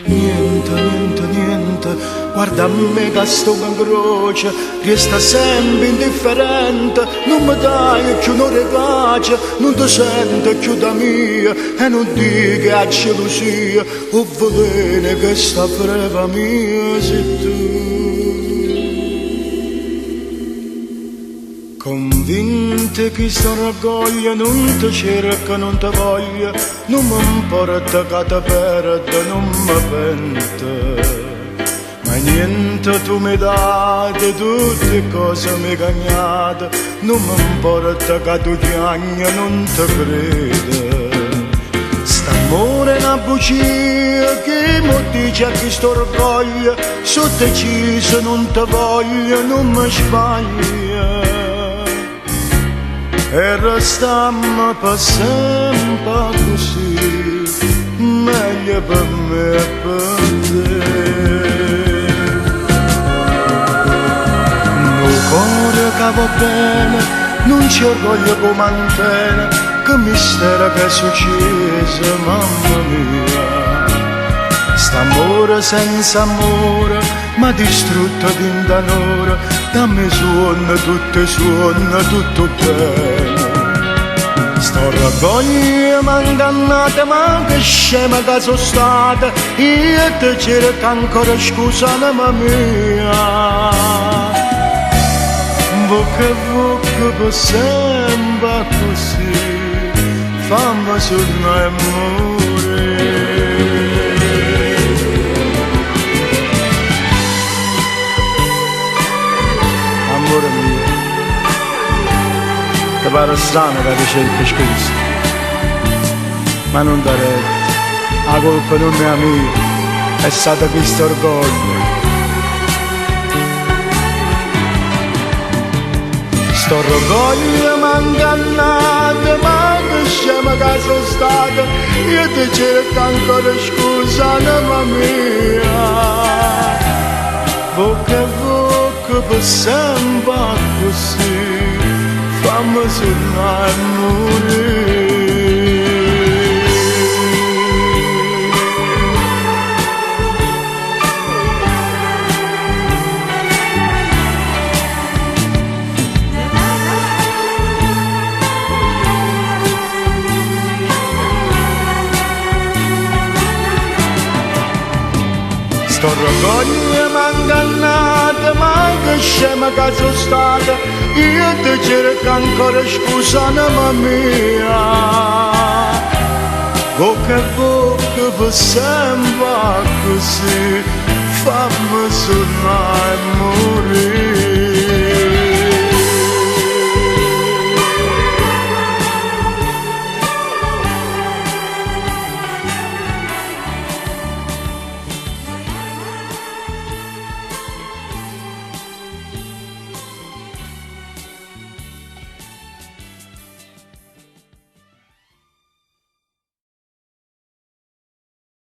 Niente, niente, niente, guarda a me che sto in croce, resta sempre indifferente, non mi dai più un regace, non ti sento più da mia, e non dico che ha gelosia, o veleno che sta freva mia sei tu. Convinto che sto orgoglio non ti cerca, non ti voglio, non mi importa che ti perdo, non mi pento. Ma niente tu mi dai di tutte cose mi cagnate, non mi importa che tu chiagni, non ti credo. St'amore è una bugia che mi dice che sto orgoglio, sono deciso, non ti voglio, non mi sbaglio. E restammo per sempre così, meglio per me e per te. Un cuore che va bene, non c'è orgoglio come antenne, che mistero che è successo, mamma mia. St'amore senza amore m'ha distrutto di danore, dammi suono, tutto bene. Sto orgoglio m'ha ingannato, ma che scema che sono stata, io ti cerco ancora scusa, mamma mia. Bocca per sempre così, fammi tornare a morire. Amore mio, ti pare strano che ti cerchi scusa, ma non da retta, la colpa non è mia, è stato questo orgoglio. Sto orgoglio m'ha ingannato, ma che scema che sono stata, io ti cerco ancora scusa, mamma mia. Bocca a bocca per sempre così, fammi tornare a morire. Sto orgoglio m'ha ingannato, ma che scema che sono stata, io ti cerco ancora scusa, mamma mia. Bocca a bocca per sempre così, fammi tornare a morire.